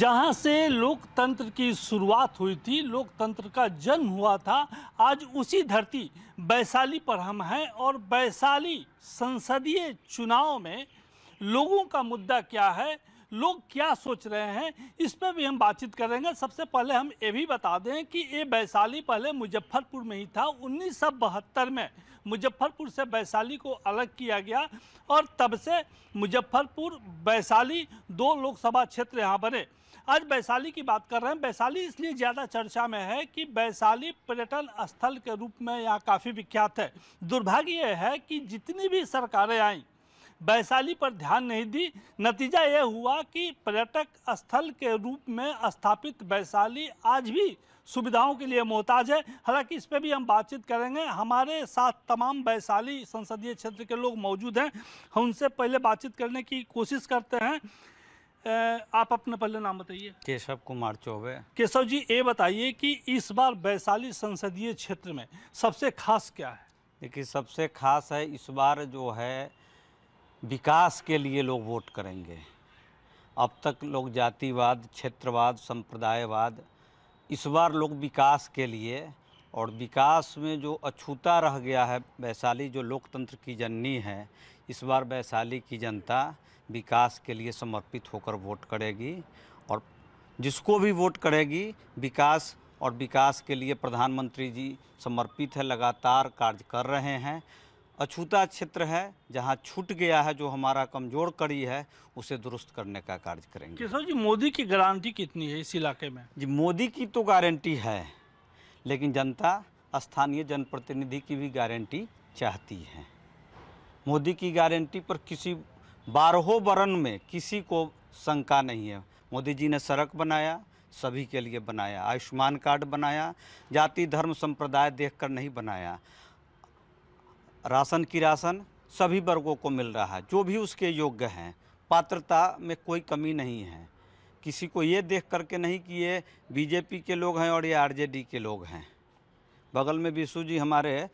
जहां से लोकतंत्र की शुरुआत हुई थी, लोकतंत्र का जन्म हुआ था, आज उसी धरती वैशाली पर हम हैं। और वैशाली संसदीय चुनाव में लोगों का मुद्दा क्या है, लोग क्या सोच रहे हैं, इस पर भी हम बातचीत करेंगे। सबसे पहले हम ये भी बता दें कि ये वैशाली पहले मुजफ्फरपुर में ही था। 1972 में मुजफ्फरपुर से वैशाली को अलग किया गया और तब से मुजफ्फरपुर वैशाली दो लोकसभा क्षेत्र यहाँ बने। आज वैशाली की बात कर रहे हैं। वैशाली इसलिए ज़्यादा चर्चा में है कि वैशाली पर्यटन स्थल के रूप में यहाँ काफ़ी विख्यात है। दुर्भाग्य यह है कि जितनी भी सरकारें आईं वैशाली पर ध्यान नहीं दी। नतीजा यह हुआ कि पर्यटक स्थल के रूप में स्थापित वैशाली आज भी सुविधाओं के लिए मोहताज है। हालांकि इस पर भी हम बातचीत करेंगे। हमारे साथ तमाम वैशाली संसदीय क्षेत्र के लोग मौजूद हैं, हम उनसे पहले बातचीत करने की कोशिश करते हैं। आप अपना पहले नाम बताइए। केशव कुमार चौबे। केशव जी, ये बताइए कि इस बार वैशाली संसदीय क्षेत्र में सबसे खास क्या है? देखिए, सबसे खास है इस बार जो है विकास के लिए लोग वोट करेंगे। अब तक लोग जातिवाद, क्षेत्रवाद, संप्रदायवाद, इस बार लोग विकास के लिए, और विकास में जो अछूता रह गया है वैशाली, जो लोकतंत्र की जननी है, इस बार वैशाली की जनता विकास के लिए समर्पित होकर वोट करेगी। और जिसको भी वोट करेगी, विकास और विकास के लिए प्रधानमंत्री जी समर्पित है, लगातार कार्य कर रहे हैं। अछूता क्षेत्र है, जहां छूट गया है, जो हमारा कमज़ोर कड़ी है, उसे दुरुस्त करने का कार्य करेंगे। केशव जी, मोदी की गारंटी कितनी है इस इलाके में? जी, मोदी की तो गारंटी है, लेकिन जनता स्थानीय जनप्रतिनिधि की भी गारंटी चाहती है। मोदी की गारंटी पर किसी 12 वरण में किसी को शंका नहीं है। मोदी जी ने सड़क बनाया, सभी के लिए बनाया, आयुष्मान कार्ड बनाया, जाति धर्म संप्रदाय देखकर नहीं बनाया। राशन की राशन सभी वर्गों को मिल रहा है, जो भी उसके योग्य हैं। पात्रता में कोई कमी नहीं है। किसी को ये देख करके नहीं कि ये बीजेपी के लोग हैं और ये आरजेडी के लोग हैं। बगल में विशु जी हमारे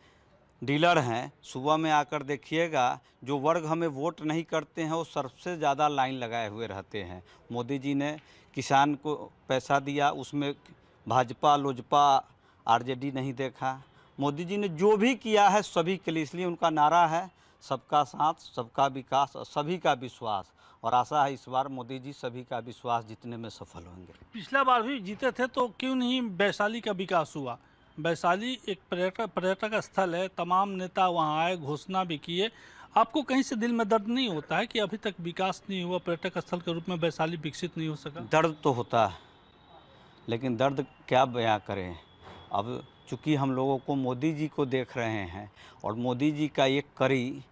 डीलर हैं, सुबह में आकर देखिएगा, जो वर्ग हमें वोट नहीं करते हैं वो सबसे ज़्यादा लाइन लगाए हुए रहते हैं। मोदी जी ने किसान को पैसा दिया, उसमें भाजपा लोजपा आरजेडी नहीं देखा। मोदी जी ने जो भी किया है सभी के लिए, इसलिए उनका नारा है सबका साथ, सबका विकास और सभी का विश्वास। और आशा है इस बार मोदी जी सभी का विश्वास जीतने में सफल होंगे। पिछला बार भी जीते थे, तो क्यों नहीं वैशाली का विकास हुआ? वैशाली एक पर्यटक स्थल है, तमाम नेता वहाँ आए, घोषणा भी किए। आपको कहीं से दिल में दर्द नहीं होता है कि अभी तक विकास नहीं हुआ, पर्यटक स्थल के रूप में वैशाली विकसित नहीं हो सका? दर्द तो होता है, लेकिन दर्द क्या बयां करें। अब चूँकि हम लोगों को मोदी जी को देख रहे हैं, और मोदी जी का एक कड़ी,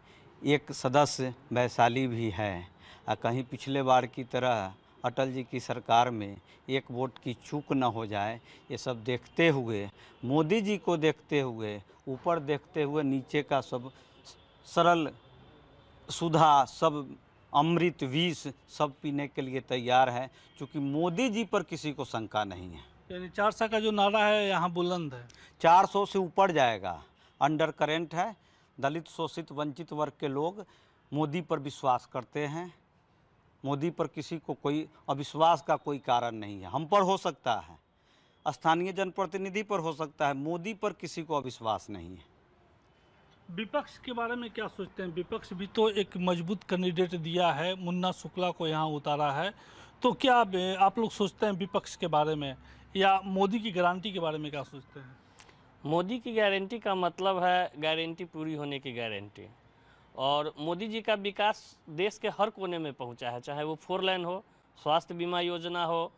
एक सदस्य वैशाली भी है। कहीं पिछले बार की तरह अटल जी की सरकार में एक वोट की चूक न हो जाए, ये सब देखते हुए, मोदी जी को देखते हुए, ऊपर देखते हुए नीचे का सब सरल सुधा, सब अमृत विष सब पीने के लिए तैयार है, क्योंकि मोदी जी पर किसी को शंका नहीं है। यानी 400 का जो नारा है यहाँ बुलंद है। 400 से ऊपर जाएगा। अंडर करेंट है। दलित, शोषित, वंचित वर्ग के लोग मोदी पर विश्वास करते हैं। मोदी पर किसी को कोई अविश्वास का कोई कारण नहीं है। हम पर हो सकता है, स्थानीय जनप्रतिनिधि पर हो सकता है, मोदी पर किसी को अविश्वास नहीं है। विपक्ष के बारे में क्या सोचते हैं? विपक्ष भी तो एक मजबूत कैंडिडेट दिया है, मुन्ना शुक्ला को यहाँ उतारा है, तो क्या आप लोग सोचते हैं विपक्ष के बारे में, या मोदी की गारंटी के बारे में क्या सोचते हैं? मोदी की गारंटी का मतलब है गारंटी पूरी होने की गारंटी। और मोदी जी का विकास देश के हर कोने में पहुंचा है, चाहे वो 4 लेन हो, स्वास्थ्य बीमा योजना हो,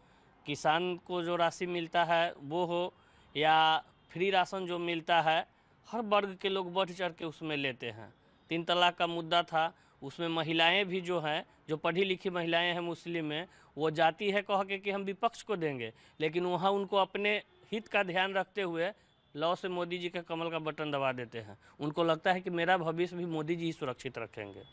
किसान को जो राशि मिलता है वो हो, या फ्री राशन जो मिलता है, हर वर्ग के लोग बढ़ चढ़ के उसमें लेते हैं। 3 तलाक का मुद्दा था, उसमें महिलाएं भी जो हैं, जो पढ़ी लिखी महिलाएं हैं मुस्लिम में, वो जाती है कह के कि हम विपक्ष को देंगे, लेकिन वहाँ उनको अपने हित का ध्यान रखते हुए लॉ से मोदी जी के कमल का बटन दबा देते हैं। उनको लगता है कि मेरा भविष्य भी मोदी जी ही सुरक्षित रखेंगे।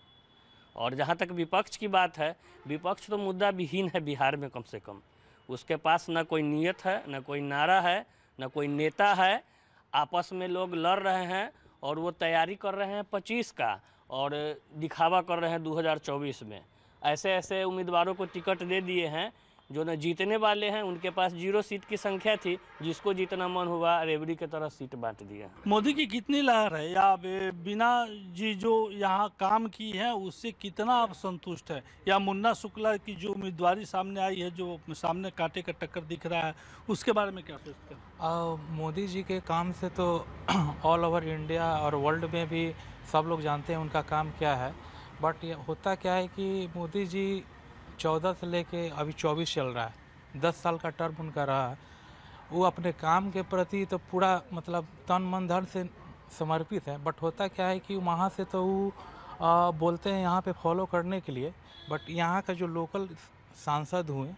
और जहाँ तक विपक्ष की बात है, विपक्ष तो मुद्दा विहीन है बिहार में। कम से कम उसके पास न कोई नीयत है, न कोई नारा है, न कोई नेता है। आपस में लोग लड़ रहे हैं और वो तैयारी कर रहे हैं 25 का, और दिखावा कर रहे हैं 2024 में। ऐसे ऐसे उम्मीदवारों को टिकट दे दिए हैं जो न जीतने वाले हैं उनके पास 0 सीट की संख्या थी, जिसको जितना मन हुआ रेवड़ी की तरह सीट बांट दिया। मोदी की कितनी लहर है, या बिना जी जो यहाँ काम की है उससे कितना आप संतुष्ट है, या मुन्ना शुक्ला की जो उम्मीदवारी सामने आई है, जो सामने कांटे का टक्कर दिख रहा है, उसके बारे में क्या सोचते हैं? मोदी जी के काम से तो ऑल ओवर इंडिया और वर्ल्ड में भी सब लोग जानते हैं उनका काम क्या है। बट ये होता क्या है कि मोदी जी 14 से लेके अभी 24 चल रहा है, 10 साल का टर्म उनका रहा है। वो अपने काम के प्रति तो पूरा मतलब तन मन धन से समर्पित है। बट होता क्या है कि वहाँ से तो वो बोलते हैं यहाँ पे फॉलो करने के लिए, बट यहाँ का जो लोकल सांसद हुए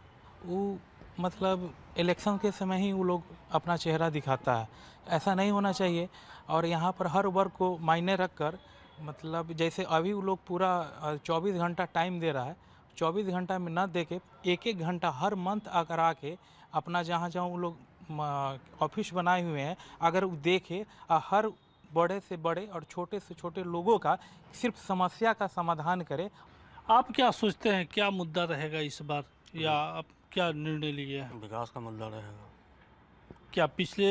वो मतलब इलेक्शन के समय ही वो लोग अपना चेहरा दिखाता है। ऐसा नहीं होना चाहिए। और यहाँ पर हर वर्ग को मायने रखकर मतलब जैसे अभी वो लोग पूरा 24 घंटा टाइम दे रहा है, 24 घंटा में न दे के 1-1 घंटा हर मंथ अगर आके अपना जहाँ जहाँ वो लोग ऑफिस बनाए हुए हैं अगर वो देखे, हर बड़े से बड़े और छोटे से छोटे लोगों का सिर्फ समस्या का समाधान करे। आप क्या सोचते हैं, क्या मुद्दा रहेगा इस बार, या आप क्या निर्णय लिए हैं? विकास का मुद्दा रहेगा। क्या पिछले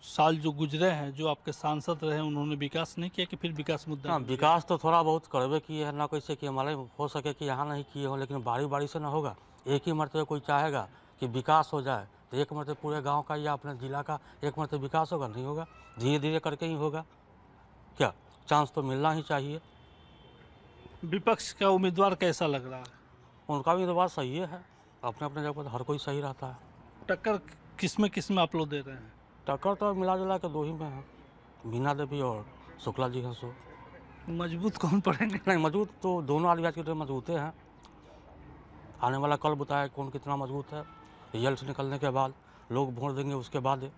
साल जो गुजरे हैं, जो आपके सांसद रहे, उन्होंने विकास नहीं किया कि फिर विकास मुद्दा? हाँ, विकास तो थोड़ा बहुत करवे किए हैं, ना कैसे कि हमारे हो सके कि यहाँ नहीं किए हो, लेकिन बारी बारी से ना होगा। एक ही मरतबे कोई चाहेगा कि विकास हो जाए तो एक मरतबे पूरे गांव का या अपने ज़िला का एक मरतबे विकास होगा? नहीं होगा, धीरे धीरे करके ही होगा। क्या चांस तो मिलना ही चाहिए। विपक्ष का उम्मीदवार कैसा लग रहा है? उनका भी तो बात सही है, अपने अपने जगह पर हर कोई सही रहता है। टक्कर किसमें आप लोग दे रहे हैं? टक्कर तो मिला जुला के 2 ही में है, बीना देवी और शुक्ला जी हैं। सो मजबूत कौन पड़ेंगे? नहीं, मजबूत तो दोनों आदिवासी के तो मजबूत हैं। आने वाला कल बताया कौन कितना मजबूत है। रिजल्ट निकलने के बाद लोग वोट देंगे, उसके बाद।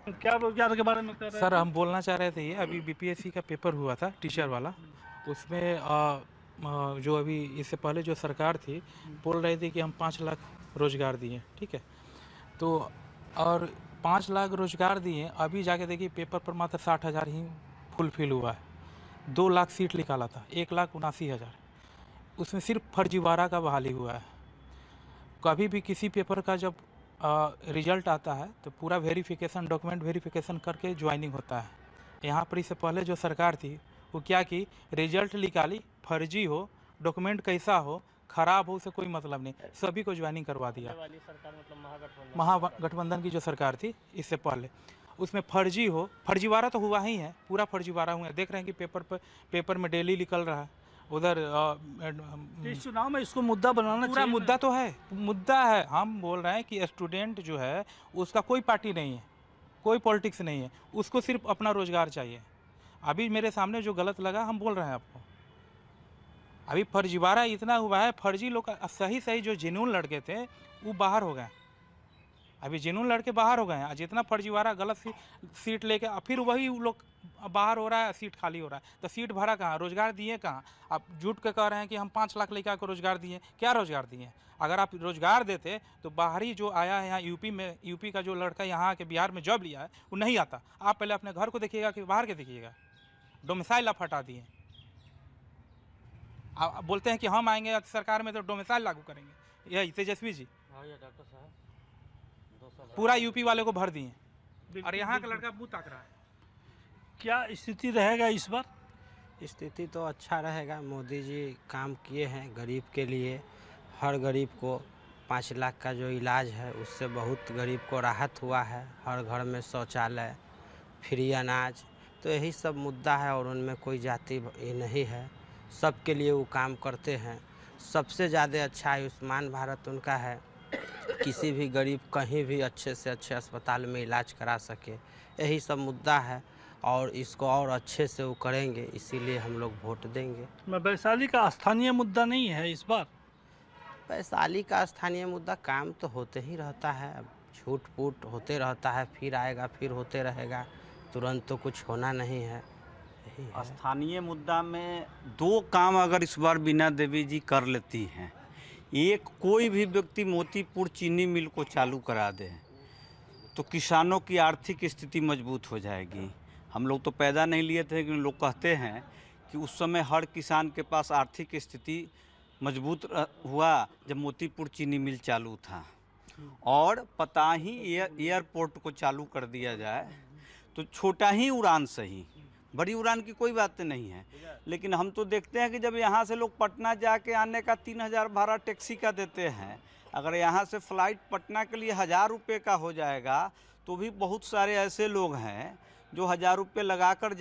क्या रोजगार के बारे में कर रहे हैं? सर हम बोलना चाह रहे थे ये अभी बीपीएससी का पेपर हुआ था टीचर वाला, उसमें जो अभी इससे पहले जो सरकार थी बोल रही थी कि हम 5 लाख रोजगार दिए, ठीक है। तो और 5 लाख रोजगार दिए, अभी जाके देखिए पेपर पर मात्र 60,000 ही फुलफिल हुआ है। 2 लाख सीट निकाला था, 1,79,000, उसमें सिर्फ फर्जीवाड़ा का बहाली हुआ है। कभी भी किसी पेपर का जब रिजल्ट आता है तो पूरा वेरिफिकेशन, डॉक्यूमेंट वेरिफिकेशन करके ज्वाइनिंग होता है। यहाँ पर इससे पहले जो सरकार थी वो क्या की, रिजल्ट निकाली, फर्जी हो, डॉक्यूमेंट कैसा हो, खराब हो, उसे कोई मतलब नहीं, सभी को ज्वाइनिंग करवा दिया। वाली सरकार मतलब महागठबंधन की जो सरकार थी इससे पहले, उसमें फर्जी हो, फर्जीवाड़ा तो हुआ ही है, पूरा फर्जीवाड़ा हुआ है। देख रहे हैं कि पेपर में डेली निकल रहा है। उधर इस चुनाव में इसको मुद्दा बनाना पूरा चाहिए। मुद्दा तो है, मुद्दा है। हम बोल रहे हैं कि स्टूडेंट जो है उसका कोई पार्टी नहीं है, कोई पॉलिटिक्स नहीं है, उसको सिर्फ अपना रोजगार चाहिए। अभी मेरे सामने जो गलत लगा हम बोल रहे हैं आपको, अभी फर्जीवाड़ा इतना हुआ है, फर्जी लोग सही जो जेन्युइन लड़के थे वो बाहर हो गए। अभी जेन्युइन लड़के बाहर हो गए हैं, जितना फर्जीवाड़ा गलत सीट लेके फिर वही लोग बाहर हो रहा है, सीट खाली हो रहा है। तो सीट भरा कहाँ, रोजगार दिए कहाँ? आप झूठ के कह रहे हैं कि हम 5 लाख लेकर को रोजगार दिए। क्या रोजगार दिए? अगर आप रोजगार देते तो बाहरी जो आया है यहाँ यूपी का जो लड़का यहाँ आके बिहार में जॉब लिया है वो नहीं आता। आप पहले अपने घर को देखिएगा कि बाहर के देखिएगा। डोमिसाइल आप हटा दिए। आप बोलते हैं कि हम आएंगे सरकार में तो डोमिसाइल लागू करेंगे। यही तेजस्वी जी डॉक्टर साहब पूरा यूपी वाले को भर दिए और यहाँ का लड़का मुँह ताक रहा है। क्या स्थिति रहेगा इस बार? स्थिति तो अच्छा रहेगा। मोदी जी काम किए हैं गरीब के लिए। हर गरीब को 5 लाख का जो इलाज है उससे बहुत गरीब को राहत हुआ है। हर घर में शौचालय, फ्री अनाज, तो यही सब मुद्दा है और उनमें कोई जाति नहीं है। सबके लिए वो काम करते हैं। सबसे ज़्यादा अच्छा आयुष्मान भारत उनका है, किसी भी गरीब कहीं भी अच्छे से अच्छे अस्पताल में इलाज करा सके। यही सब मुद्दा है और इसको और अच्छे से वो करेंगे, इसीलिए हम लोग वोट देंगे। वैशाली का स्थानीय मुद्दा नहीं है इस बार? वैशाली का स्थानीय मुद्दा काम तो होते ही रहता है, अब झूठ फूट होते रहता है, फिर आएगा फिर होते रहेगा, तुरंत तो कुछ होना नहीं है। यही है। स्थानीय मुद्दा में 2 काम अगर इस बार बीना देवी जी कर लेती हैं, एक कोई भी व्यक्ति मोतीपुर चीनी मिल को चालू करा दे तो किसानों की आर्थिक स्थिति मजबूत हो जाएगी। हम लोग तो पैदा नहीं लिए थे, लेकिन लोग कहते हैं कि उस समय हर किसान के पास आर्थिक स्थिति मजबूत हुआ जब मोतीपुर चीनी मिल चालू था, और पता ही एयरपोर्ट को चालू कर दिया जाए तो छोटा ही उड़ान सही, बड़ी उड़ान की कोई बात नहीं है, लेकिन हम तो देखते हैं कि जब यहाँ से लोग पटना जाके आने का 3000 भाड़ा टैक्सी का देते हैं, अगर यहाँ से फ़्लाइट पटना के लिए 1000 रुपये का हो जाएगा तो भी बहुत सारे ऐसे लोग हैं जो 1000 रुपये लगा कर